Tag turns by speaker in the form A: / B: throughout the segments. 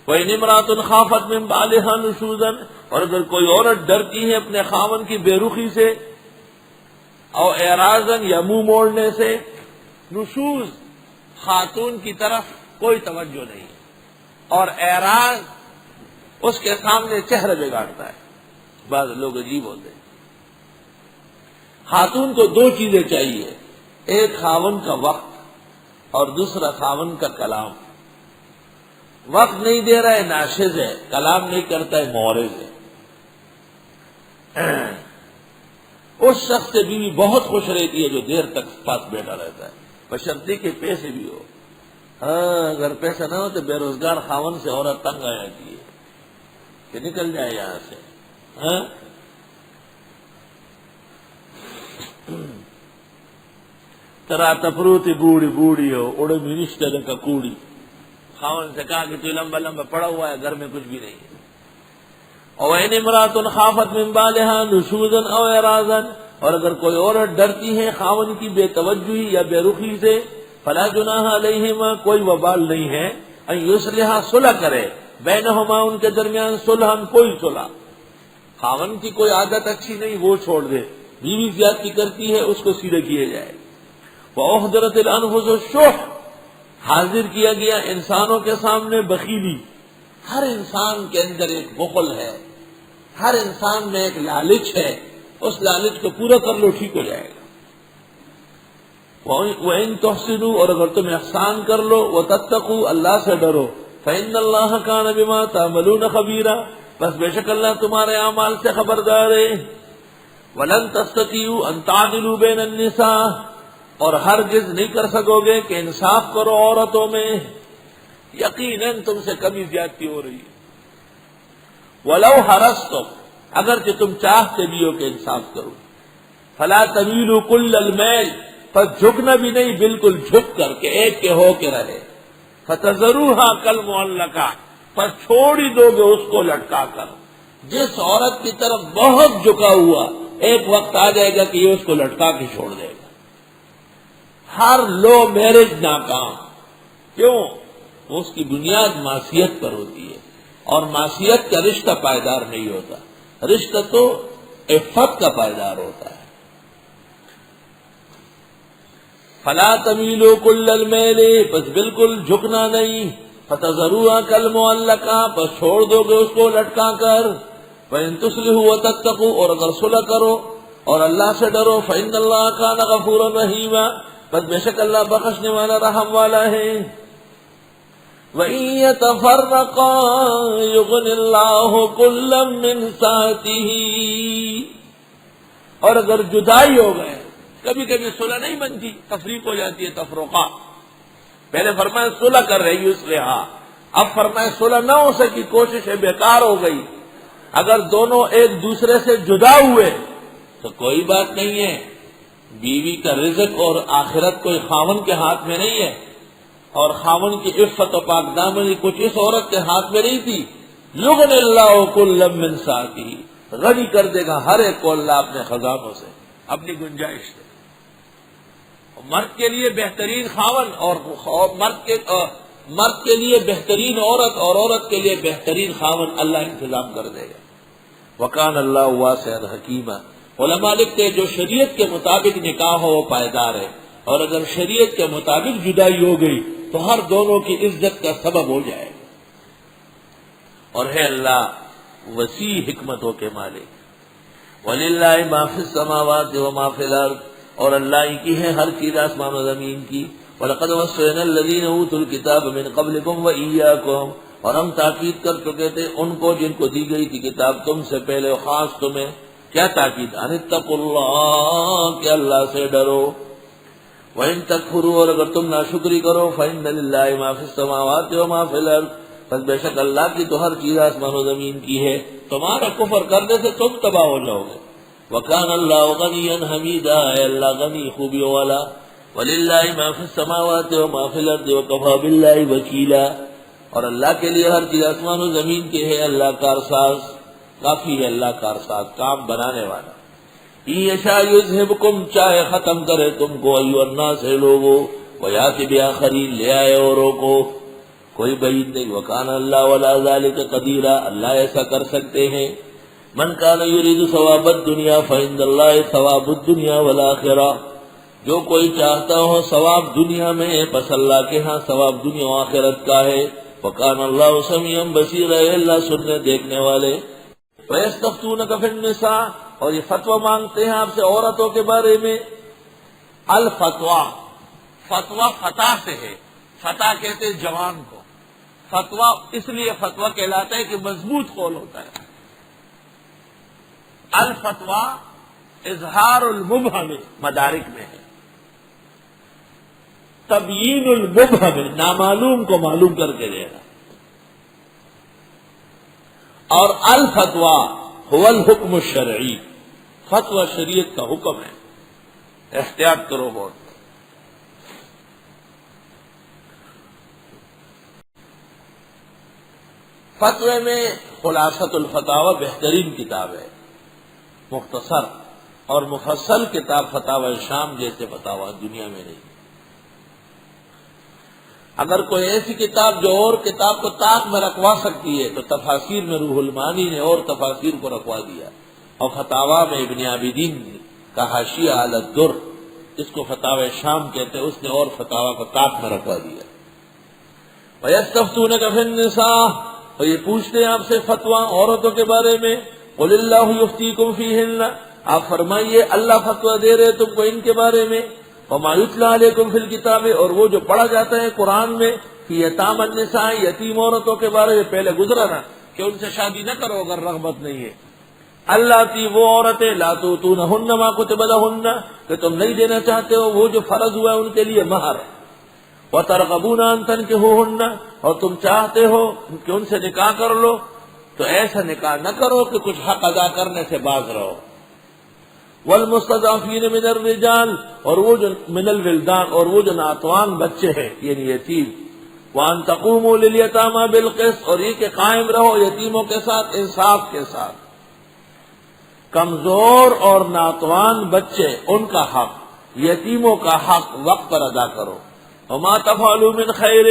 A: وَإِنِ امْرَأَةٌ خَافَتْ مِنْ بَعْلِهَا نُشُوزًا، اور اگر کوئی عورت ڈرتی ہے اپنے خاوند کی بے رخی سے، او اعراضاً یا منہ موڑنے سے، نشوز خاتون کی طرف کوئی توجہ نہیں، اور اعراض اس کے سامنے چہرہ بگاڑتا ہے. بعض لوگ عجیب ہوتے ہیں. خاتون کو دو چیزیں چاہیے، ایک خاوند کا وقت اور دوسرا خاوند کا کلام. وقت نہیں دے رہا ہے ناشز ہے، کلام نہیں کرتا ہے مورز ہے. اس شخص سے بیوی بہت خوش رہتی ہے جو دیر تک پاس بیٹھا رہتا ہے، بشرطے کے پیسے بھی ہو. اگر پیسہ نہ ہو تو بے روزگار خاوند سے عورت تنگ آ جاتی ہے کہ نکل جائے یہاں سے. ترا تفروتی بوڑھی بوڑھی ہو اڑے منسٹر کا کوڑی. خاوند سے کہا کہ تو لمبا لمبا پڑا ہوا ہے، گھر میں کچھ بھی نہیں ہے. وَإِنِ امْرَأَةٌ خَافَتْ مِنْ بَعْلِهَا نُشُوزًا أَوْ إِعْرَاضًا، اور اگر کوئی عورت ڈرتی ہے خاوند کی بے توجہی یا بے رخی سے، فَلَا جُنَاحَ عَلَيْهِمَا، کوئی وبال نہیں ہے، أَن يُصْلِحَا، صلح کرے، بینہما، ان کے درمیان، صلحاً، کوئی صلح. خاوند کی کوئی عادت اچھی نہیں وہ چھوڑ دے، بیوی زیادتی کرتی ہے اس کو سیدھے کیے جائے. وَأُحْضِرَتِ الْأَنفُسُ الشُّحَّ، حاضر کیا گیا انسانوں کے سامنے بخیلی. ہر انسان کے اندر ایک بخل ہے، ہر انسان میں ایک لالچ ہے، اس لالچ کو پورا کر لو ٹھیک ہو جائے گا. وَإِن تُحْسِنُوا، اور اگر تم احسان کر لو، وَتَتَّقُوا، اللہ سے ڈرو، فَإِنَّ اللَّهَ كَانَ بِمَا تَعْمَلُونَ خَبِيرًا، بس بے شک اللہ تمہارے اعمال سے خبردار ہے. وَلَن تَسْتَطِيعُوا أَن تَعْدِلُوا بَيْنَ النِّسَاءِ، اور ہرگز نہیں کر سکو گے کہ انصاف کرو عورتوں میں. یقیناً تم سے کمی زیادتی ہو رہی ہے. وَلَوْ حَرَصْتُمْ، اگرچہ تم چاہتے بھی ہو کہ انصاف کرو. فَلَا تَمِيلُوا كُلَّ الْمَيْلِ، پس جھکنا بھی نہیں بالکل جھک کر کے ایک کے ہو کے رہے. فَتَذَرُوهَا كَالْمُعَلَّقَةِ، پس چھوڑ ہی دو گے اس کو لٹکا کر. جس عورت کی طرف بہت جھکا ہوا، ایک وقت آ جائے گا کہ یہ اس کو لٹکا کے چھوڑ دے گا. ہر لو میرج ناکام. کیوں؟ اس کی بنیاد معصیت پر ہوتی ہے، اور معصیت کا رشتہ پائیدار نہیں ہوتا. رشتہ تو عفت کا پائیدار ہوتا ہے. فلا تمیلوا کل المیل، بس بالکل جھکنا نہیں. فتذروها کالمعلقہ، بس چھوڑ دو گے اس کو لٹکا کر. وَإِن تُصْلِحُوا وَتَتَّقُوا، اور اگر صلح کرو اور اللہ سے ڈرو، فإن اللہ کان غفورا رحیما، بس بے شک اللہ بخشنے والا رحم والا ہے. وَإِن يَتَفَرَّقَا يُغْنِ اللَّهُ كُلًّا مِّن سَعَتِهِ، اور اگر جدائی ہو گئے، کبھی کبھی صلح نہیں بنتی، تفریق ہو جاتی ہے، تفرقہ. پہلے فرمایا صلح کر رہی یصلحا، اب فرمایا صلح نہ ہو سکی، کوششیں بیکار ہو گئی. اگر دونوں ایک دوسرے سے جدا ہوئے تو کوئی بات نہیں ہے. بیوی کا رزق اور آخرت کوئی خاوند کے ہاتھ میں نہیں ہے، اور خاوند کی عفت و پاک دامنی کچھ اس عورت کے ہاتھ میں نہیں تھی. یغنی اللہ کلا من سعتہ، غنی کر دے گا ہر ایک کو اللہ اپنے خزانوں سے، اپنی گنجائش سے. مرد کے لیے بہترین خاوند اور مرد کے لیے بہترین عورت، اور عورت کے لیے بہترین خاوند اللہ انتظام کر دے گا. وکان اللہ واسعا حکیما. علماء لکھتے ہیں جو شریعت کے مطابق نکاح ہو وہ پائیدار ہے، اور اگر شریعت کے مطابق جدائی ہو گئی تو ہر دونوں کی عزت کا سبب ہو جائے گا. اور ہے اللہ وسیع حکمتوں کے مالک. وَلِلَّهِ مَا فِي السَّمَاوَاتِ وَمَا فِي الْأَرْضِ، اور اللہ ہی کی ہے ہر چیز آسمان و زمین کی. وَلَقَدْ وَصَّيْنَا الَّذِينَ أُوتُوا الْكِتَابَ مِنْ قَبْلِكُمْ وَإِيَّاكُمْ، اور ہم تاکید کر چکے تھے ان کو جن کو دی گئی تھی کتاب تم سے پہلے، خاص تمہیں. کیا تاکید؟ ان اتقوا اللہ، کہ اللہ سے ڈرو. وَإِن تَكْفُرُوا، اور اگر تم ناشکری کرو، فَإِنَّ لِلَّهِ مَا فِي السَّمَاوَاتِ وَمَا فِي الْأَرْضِ، بس بے شک اللہ کی تو ہر چیز آسمان و زمین کی ہے. تمہارا کفر کرنے سے تم تباہ ہو جاؤ گے. وَكَانَ اللَّهُ غَنِيًّا حَمِيدًا، اے اللہ غنی خوبیوں والا. وَلِلَّهِ مَا فِي السَّمَاوَاتِ وَمَا فِي الْأَرْضِ وَكَفَىٰ بِاللَّهِ وَكِيلًا، اور اللہ کے لیے ہر چیز آسمان و زمین کے ہے، اللہ کارساز، کافی ہے اللہ کارساز، کام بنانے والا. یشاء یذہبکم، چاہے ختم کرے تم کو، ایھا الناس، ہے لوگو، ویأتی بآخرین، لے آئے اوروں کو. کوئی بعید نہیں. وکان اللہ ولا ذلک قدیرا، اللہ ایسا کر سکتے ہیں. من کان یرید ثواب الدنیا فعند اللہ ثواب الدنیا والآخرہ، جو کوئی چاہتا ہو ثواب دنیا میں بس اللہ کے ہاں ثواب دنیا و آخرت کا ہے. وکان اللہ سمیعا بصیرا، اللہ سننے دیکھنے والے. ویستفتونک فی النساء، اور یہ فتویٰ مانگتے ہیں آپ سے عورتوں کے بارے میں. الفتویٰ، فتویٰ فتح سے ہے، فتح کہتے ہیں جوان کو. فتویٰ اس لیے فتویٰ کہلاتا ہے کہ مضبوط قول ہوتا ہے. الفتویٰ اظہار المبہم مدارک میں ہے، تبیین المبہم نامعلوم کو معلوم کر کے دے گا. اور الفتویٰ هو الحکم الشرعی، فتویٰ شریعت کا حکم ہے. احتیاط کرو بہت. فتوے میں خلاصۃ الفتاوی بہترین کتاب ہے، مختصر اور مفصل کتاب فتاوی شام جیسے فتاوی دنیا میں نہیں. اگر کوئی ایسی کتاب جو اور کتاب کو طاق میں رکھوا سکتی ہے تو تفاسیر میں روح المعانی نے اور تفاسیر کو رکھوا دیا، اور فتاوی میں ابن عابدین کا حاشیہ علی الدر، اس کو فتاوی شام کہتے ہیں، اس نے اور فتاوی کو طاق میں رکھوا دیا. وَيَسْتَفْتُونَكَ فِي النِّسَاءِ، اور یہ پوچھتے ہیں آپ سے فتویٰ عورتوں کے بارے میں. قُلِ اللَّهُ يُفْتِيكُمْ فِيهِنَّ، آپ فرمائیے اللہ فتویٰ دے رہے تم کو ان کے بارے میں. وَمَا يُتْلَىٰ عَلَيْكُمْ فِي الْكِتَابِ، اور وہ جو پڑھا جاتا ہے قرآن میں، فِي يَتَامَى النِّسَاءِ، یتیم عورتوں کے بارے میں. پہلے گزرا نا کہ ان سے شادی نہ کرو اگر رغبت نہیں ہے. اللاتی، وہ عورتیں، لا تؤتونہن ما کتب لہن، کہ تم نہیں دینا چاہتے ہو وہ جو فرض ہوا ہے ان کے لیے مہر. وترغبون ان تنکحوہن، اور تم چاہتے ہو کہ ان سے نکاح کر لو، تو ایسا نکاح نہ کرو کہ کچھ حق ادا کرنے سے باز رہو. والمستضعفین من الرجال، اور وہ جو من الولدان، اور وہ جو ناتوان بچے ہیں یعنی یتیم. وان تقوموا للیتامی بالقسط، اور یہ کہ قائم رہو یتیموں کے ساتھ انصاف کے ساتھ. کمزور اور ناتوان بچے ان کا حق، یتیموں کا حق وقت پر ادا کرو. وما تفعلوا من خیر،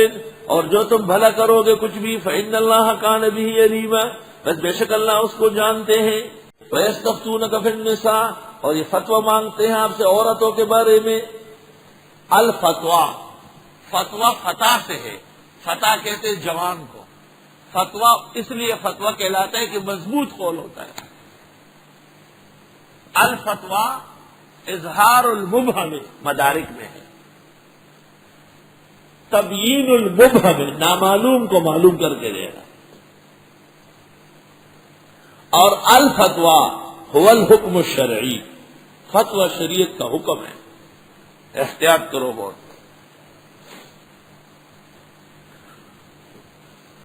A: اور جو تم بھلا کرو گے کچھ بھی، فإن اللہ کان بہ علیما، بس بے شک اللہ اس کو جانتے ہیں. وَيَسْتَفْتُونَكَ فِي النِّسَاءِ، اور یہ فتویٰ مانگتے ہیں آپ سے عورتوں کے بارے میں. الفتویٰ، فتویٰ فتح سے ہے، فتح کہتے ہیں جوان کو. فتویٰ اس لیے فتویٰ کہلاتا ہے کہ مضبوط قول ہوتا ہے. الفتویٰ اظہار المبہم مدارک میں ہے، تبیین المبہم نامعلوم کو معلوم کر کے دے گا. اور الفتویٰ هو الحکم الشرعی، فتویٰ شریعت کا حکم ہے. احتیاط کرو بہت.